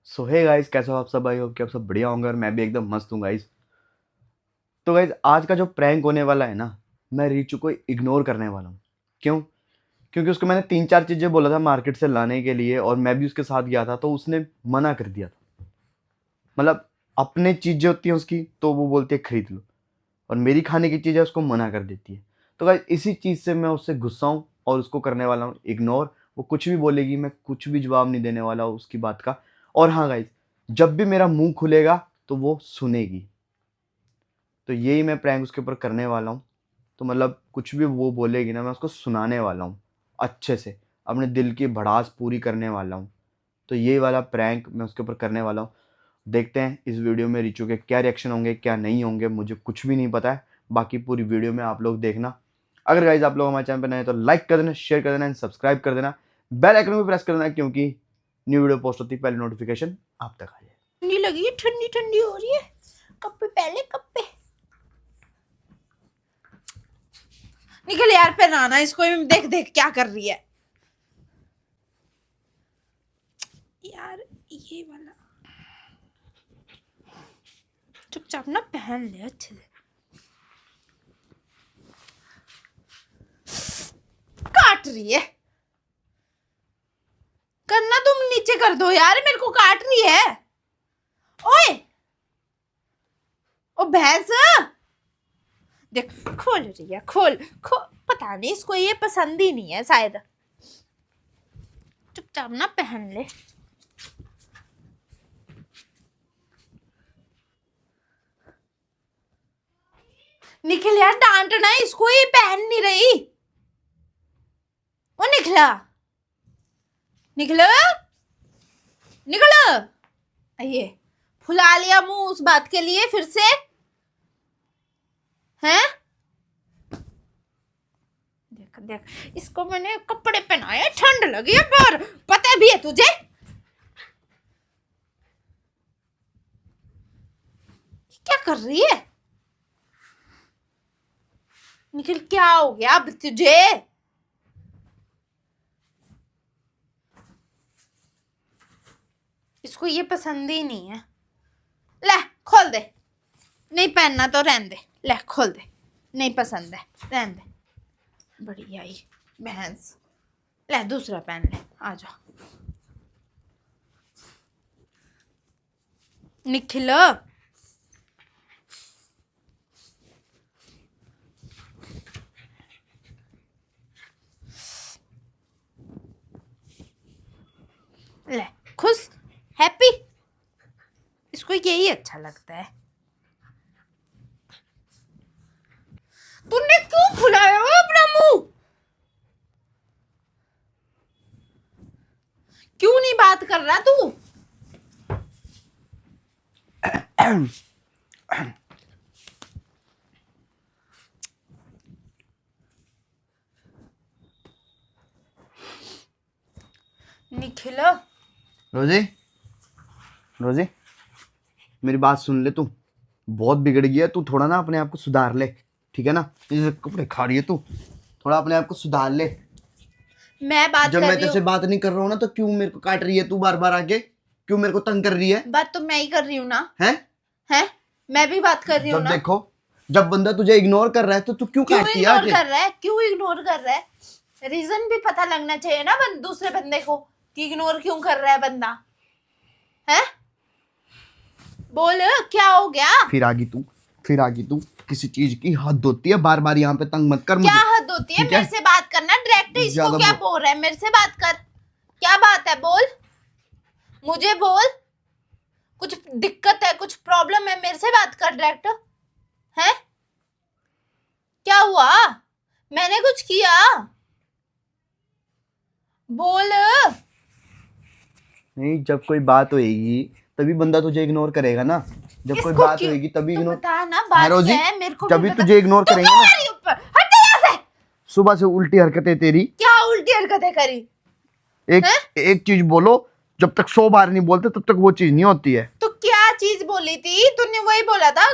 सो hey guys, कैसे हो आप सब? आई होप कि आप सब बढ़िया होंगे और मैं भी एकदम मस्त हूँ गाइस। तो गाइस, आज का जो प्रैंक होने वाला है ना, मैं रीचू को इग्नोर करने वाला हूँ। क्यों? क्योंकि उसको मैंने 3-4 चीज़ें बोला था मार्केट से लाने के लिए और मैं भी उसके साथ गया था, तो उसने मना कर दिया था। मतलब अपनी चीज़ें होती हैं उसकी तो वो बोलती है खरीद लो, और मेरी खाने की चीज़ें उसको मना कर देती है। तो गाइस, इसी चीज़ से मैं उससे गुस्सा हूँ और उसको करने वाला हूँ इग्नोर। वो कुछ भी बोलेगी, मैं कुछ भी जवाब नहीं देने वाला हूँ उसकी बात का। और हाँ गाइस, जब भी मेरा मुंह खुलेगा तो वो सुनेगी। तो यही मैं प्रैंक उसके ऊपर करने वाला हूँ। तो मतलब कुछ भी वो बोलेगी ना, मैं उसको सुनाने वाला हूँ अच्छे से, अपने दिल की भड़ास पूरी करने वाला हूँ। तो ये वाला प्रैंक मैं उसके ऊपर करने वाला हूँ। देखते हैं इस वीडियो में रीचू के क्या रिएक्शन होंगे, क्या नहीं होंगे, मुझे कुछ भी नहीं पता है। बाकी पूरी वीडियो में आप लोग देखना। अगर गाइज आप लोग हमारे चैनल पर नए हैं तो लाइक कर देना, शेयर कर देना एंड सब्सक्राइब कर देना। बेल आइकन भी प्रेस कर देना, क्योंकि न्यू वीडियो पोस्ट होती है पहले नोटिफिकेशन आप तक आ जाए। ठंडी लगी है, ठंडी ठंडी हो रही है। कप पे पहले कप पे निकल यार, पहनाना इसको। देख देख क्या कर रही है यार। ये वाला चुपचाप ना पहन ले अच्छे से। काट रही है, करना तुम नीचे कर दो यार, मेरे को काट रही है। ओए ओ भैंस, देख खोल रही है। खोल खोल, पता नहीं इसको ये पसंद ही नहीं है शायद। चुपचाप ना पहन ले। निखिल यार डांटना इसको, ये पहन नहीं रही। ओ निखला, निकलो निकलो। ये फुला लिया मुंह उस बात के लिए फिर से, हैं? देख देख, इसको मैंने कपड़े पहनाए, ठंड लगी है पर पता भी है तुझे। क्या कर रही है निखिल? क्या हो गया अब तुझे? इसको ये पसंद ही नहीं है। ले खोल दे, नहीं पहनना तो रहने दे। ले खोल दे, नहीं पसंद है रहने दे। बढ़िया ही भैंस। ले दूसरा पहन ले, आ जा निखिल। ले खुश, हैप्पी, इसको यही अच्छा लगता है। तूने क्यों फुलाया हो अपना मुंह? क्यों नहीं बात कर रहा तू? निखिल रोजी, रोजी, मेरी बात सुन ले। तू बहुत बिगड़ गई है, तू थोड़ा ना अपने आप को सुधार ले, ठीक है ना? ये कपड़े खा रही है तू, थोड़ा अपने आप को सुधार ले। मैं बात जब कर मैं रही तेरे हूँ। बात नहीं कर रहा हूँ ना, तो क्यों मेरे को काट रही है तू बार बार आके? क्यों मेरे को तंग कर रही है? बात तो मैं ही कर रही हूँ ना। हैं? मैं भी बात कर रही हूँ जब ना। देखो, जब बंदा तुझे इग्नोर कर रहा है तो तू क्यों क्यों काटती है इग्नोर आके? कर रहा है? क्यों इग्नोर कर रहा है? रीजन भी पता लगना चाहिए ना दूसरे बंदे को कि इग्नोर क्यों कर रहा है बंदा। है बोल क्या हो गया? फिर आ गई तू। किसी चीज की हद होती है, बार बार यहाँ पे तंग मत कर मुझे। क्या हद होती है? ठीक है? मेरे से बात करना डायरेक्ट। इसको ज्यादा क्या बोल। बोल रहा है? मेरे से बात कर। क्या बात है बोल, मुझे बोल। कुछ दिक्कत है, कुछ प्रॉब्लम है? मेरे से बात कर डायरेक्ट। है क्या हुआ? मैंने कुछ किया? बोल। नहीं, जब कोई बात होएगी तभी बंदा तुझे इग्नोर करेगा ना। जब कोई इसको बात क्यों? होएगी तभी तो इग्नोर। बता ना बात रोजी, क्या है, मेरे को जब भी भी बता। तुझे इग्नोर तू करेंगे क्यों ना। आ रही है ऊपर? हट जा यहाँ से। सुबह से उल्टी हरकतें तेरी। क्या उल्टी हरकतें करी? एक हैं? एक चीज बोलो, जब तक 100 बार नहीं बोलते तब तक वो चीज नहीं होती है। तो क्या चीज बोली थी तूने? वही बोला था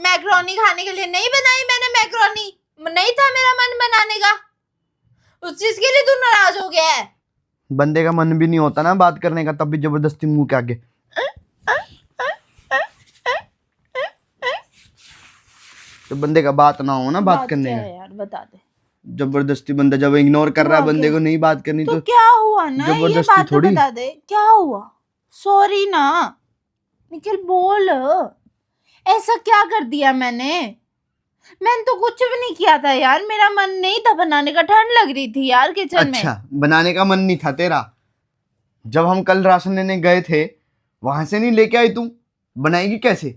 मैक्रोनी खाने के लिए। नहीं बनाई मैंने मैक्रोनी, नहीं था मेरा मन बनाने का। उस चीज के लिए तू नाराज हो गया है? बंदे का मन भी नहीं होता ना बात करने का, तब भी जबरदस्ती मुंह के आगे। तो बंदे का बात ना हो ना बात करने क्या का, है यार बता दे। जबरदस्ती बंदा जब इग्नोर कर रहा है बंदे को नहीं बात करनी तो तो क्या हुआ ना, ये जबरदस्ती बात तो थोड़ी। बता दे क्या हुआ। सॉरी ना निखिल, बोल ऐसा क्या कर दिया मैंने तो कुछ भी नहीं किया था यार, मेरा मन नहीं था बनाने का, ठंड लग रही थी यार किचन में। अच्छा, बनाने का मन नहीं था तेरा? जब हम कल राशन लेने गए थे वहां से नहीं लेके आई तू, बनाएगी कैसे?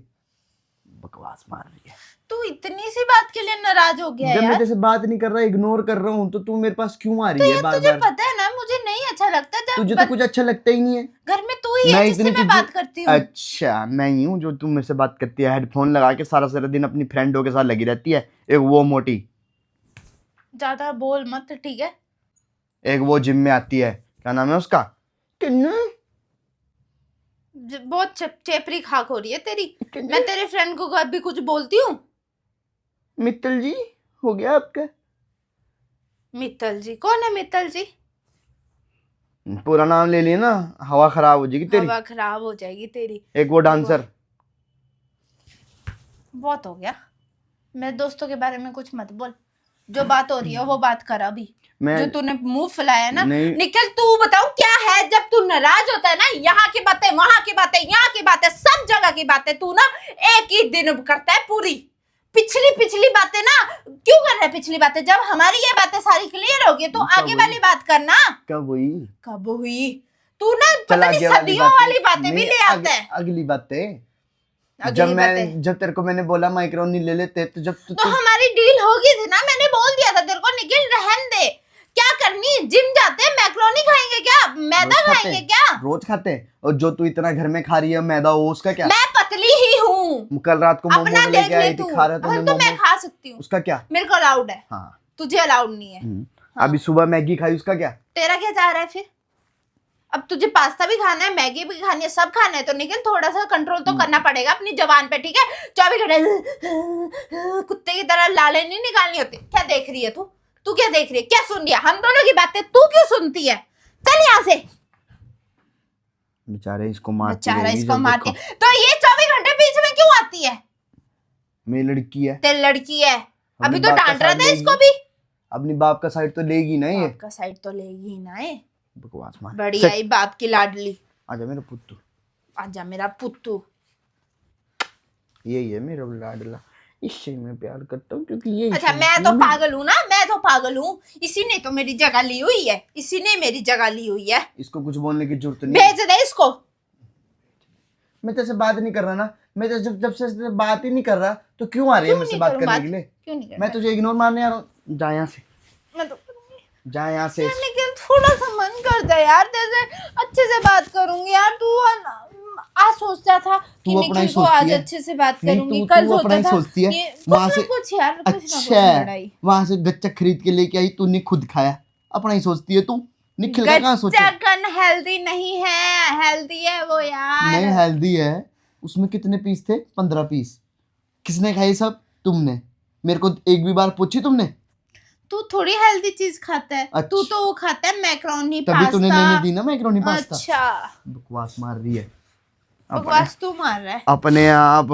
बकवास मार रही है। तू इतनी सी बात के लिए नाराज हो गया जब मैं यार? तेरे से बात नहीं कर रहा, इग्नोर कर रहा हूँ, तो तू मेरे पास क्यों आ रही है बार तुझे बार? पता है ना मुझे नहीं अच्छा लगता जब तुझे तो कुछ अच्छा लगता ही नहीं है। घर में तू ही है जिससे मैं बात करती हूँ। अच्छा, मैं ही हूँ जो तू मेरे से बात करती है, हेडफोन लगा के सारा सारा दिन अपनी फ्रेंडों के साथ लगी रहती है। एक वो मोटी, ज्यादा बोल मत ठीक है। एक वो जिम में आती है, क्या नाम है उसका? बहुत चेपरी खाक हो रही है तेरी। मैं तेरे फ्रेंड को कभी कुछ बोलती हूँ? मित्तल जी हो गया आपका? मित्तल जी कौन है? मित्तल जी पूरा नाम ले लिया ना, हवा खराब हो जाएगी तेरी। हवा खराब हो जाएगी तेरी। एक वो डांसर। बहुत हो गया, मेरे दोस्तों के बारे में कुछ मत बोल। जो बात हो रही है वो बात कर अभी। जो तूने मुंह फुलाया ना निखिल, तू बताओ क्या है? जब तू नाराज होता है ना, यहाँ की बातें, वहां की बातें, यहाँ की बातें, सब जगह की बातें तू ना एक ही दिन करता है पूरी। पिछली बातें ना क्यों कर रहा है? पिछली बातें जब हमारी ये बातें सारी क्लियर होगी तो आगे वाली बात करना। कब हुई? तू ना पता नहीं सदियों वाली बातें भी ले आता है। अगली बातें जब तेरे को मैंने बोला माइक्रोनी ले लेते, तो जब तो हमारी डील हो गई थी ना, मैंने बोल दिया था तेरे को निखिल रहन दे। क्या करनी, जिम जाते हैं, मैक्रोनी खाएंगे क्या, मैदा खाएंगे क्या? रोज खाते हैं। और जो तू इतना घर में खा रही है मैदा, वो उसका क्या? मैं पतली ही हूँ। कल रात को मोमोज लेके आई थी, खा रहा था तो मैं खा सकती हूँ, उसका क्या? मेरे को अलाउड है। हाँ, तुझे अलाउड नहीं है। अभी सुबह मैगी खाई, उसका क्या? तेरा क्या चाह रहा है फिर? अब तुझे पास्ता भी खाना है, मैगी भी खानी है, सब खाना है, तो निखिल थोड़ा सा कंट्रोल तो करना पड़ेगा अपनी जबान पे, ठीक है? 24 घंटे कुत्ते की तरह लाले नहीं निकालनी होती। क्या देख रही है तू क्या देख रही है? क्या सुन रही है? हम दोनों की बातें तू क्यों सुनती है? चल यहाँ से। बेचारे इसको मारती तो ये 24 घंटे बीच में क्यों आती है? मेरी लड़की है। तेरी लड़की है, अभी तो डांट रहा था इसको भी। अपनी बाप का साइड तो लेगी ना, ये बाप का साइड तो लेगी ना ये। बकवास मार। बड़ी आई बाप की लाडली। आजा मेरा पुत्तू, आजा मेरा पुत्तू। यही है मेरा लाडला, इससे मैं प्यार करता हूँ क्योंकि ये। अच्छा, मैं तो पागल हूँ ना, मैं तो पागल हूँ। इसी ने तो मेरी जगह ली हुई है, इसी ने मेरी जगह ली हुई है। इसको कुछ बोलने की जरूरत नहीं। भेज दे इसको। मैं तेरे से बात नहीं कर रहा ना, मैं तो जब से बात ही नहीं कर रहा, तो क्यों आ रही है मेरे से बात करने के लिए? क्यों नहीं? मैं तुझे इग्नोर मारने आ रहा हूँ? जा यहाँ से, मैं तो जा यहाँ से। लेकिन थोड़ा सा मन करता है यार, जैसे अच्छे से बात करूंगी यार। तू आज सोचता था कि निखिल को आज अच्छे से बात करूंगी, कल सोचता था वहां से कुछ यार अच्छा, वहां से गच्चा खरीद के लेके आई, तूने खुद खाया, अपना ही सोचती है तू। निखिल का कहाँ सोचा? गच्चा हेल्दी नहीं है, हेल्दी है वो यार। नहीं हेल्दी है, उसमें कितने पीस थे? 15 पीस। किसने खाए सब? तुमने। मेरे को एक भी बार पूछी तुमने? तू थोड़ी हेल्दी चीज खाता है। अच्छा। तू तो वो खाता है मैक्रोनी पास्ता। तभी तूने लेने दी ना मैक्रोनी पास्ता। अच्छा, बकवास मार रही है। बकवास तू मार रहा है अपने आप।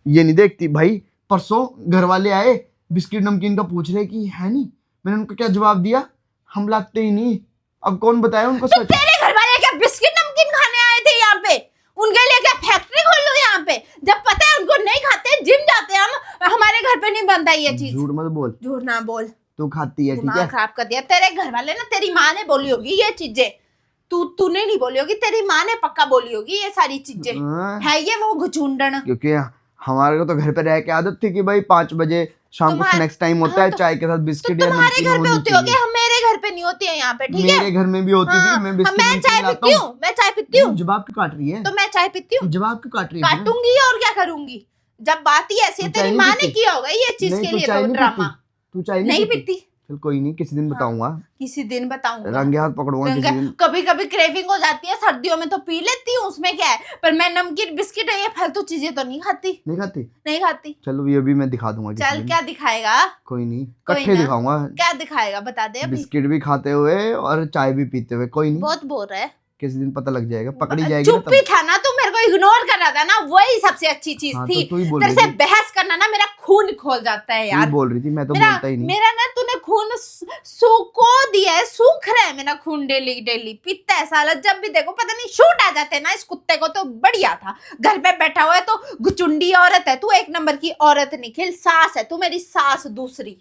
ये नहीं देखती भाई। परसों घर वाले आए, बिस्किट नमकीन का पूछ रहे कि है नहीं। मैंने उनको क्या जवाब दिया? हम लाते ही नहीं। अब कौन बताया उनको सच? तेरे घर वाले क्या बिस्किट नमकीन खाने आए थे यहाँ पे? उनके लिए क्या फैक्ट्री खोल लो यहाँ पे? जब पता है उनको नहीं खाते, जिम जाते हम, हमारे घर पे नहीं बनता ये चीज। झूठ मत बोल। झूठ ना बोल। तू खाती है, ठीक है? खराब कर दिया तेरे घर वाले ना, तेरी माँ ने बोली होगी ये चीजें। तूने नहीं बोली होगी, तेरी माँ ने पक्का बोली होगी ये सारी चीजें। है ये वो घुचुंडन। क्योंकि हमारे को तो घर पे रह के आदत थी कि भाई 5 बजे शाम को स्नैक्स टाइम होता है, चाय के साथ बिस्किट या तुम्हारे घर पे होती होगी, हम मेरे घर पे नहीं होती है यहाँ पे, ठीक है? मेरे घर में भी होती थी। मैं बिस्किट मैं चाय पीती हूँ, मैं चाय पीती हूँ। जवाब क्यों काट रही है? तो मैं चाय पीती हूँ। जवाब क्यों काट रही है? काटूंगी और क्या करूंगी? जब बात ही ऐसी है, तेरी माँ ने किया होगा ये चीज के लिए तो ड्रामा। तू चाय नहीं पीती? चल कोई नहीं, किसी दिन बताऊंगा, किसी दिन बताऊंगा। रंगे हाथ पकड़ूंगा किसी दिन। कभी कभी क्रेविंग हो जाती है, सर्दियों में तो पी लेती हूँ, उसमें क्या है, पर मैं नमकीन बिस्किट ये फालतू चीजें तो नहीं खाती। नहीं खाती? नहीं खाती। चलो ये भी मैं दिखा दूंगा किसी चल दिन। क्या दिखाएगा? कोई नहीं, कोई इकट्ठे ना। दिखाऊंगा। क्या दिखाएगा बता दे अभी। बिस्किट भी खाते हुए और चाय भी पीते हुए। कोई नहीं, बहुत बोर है। किसी दिन पता लग जाएगा, पकड़ी जाएगी ना चुप ही तब। था ना, तू मेरे को इग्नोर कर रहा था ना, वही सबसे अच्छी चीज हाँ, थी। तो तू ही बोल तेरे रही से थी। बहस करना ना मेरा खून खोल जाता है तू ही यार। बोल रही थी, मैं तो मेरा बोलता ही नहीं। मेरा ना तूने खून सूखो दिया है, सूख रहा है मेरा खून, डेली डेली पीता है साला, जब भी देखो पता नहीं शूट आ जाते हैं ना इस कुत्ते को। तो बढ़िया था, घर पे बैठा हुआ है तो गुचुंडी औरत है तू, एक नंबर की औरत निखिल, सास है तू मेरी, सास दूसरी,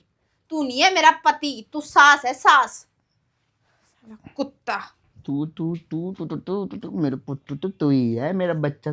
तू नहीं है मेरा पति, तू सास है, सास कुत्ता। तू तू तू तू तू तू तू मेरे पुत्तू, तू ही है मेरा बच्चा।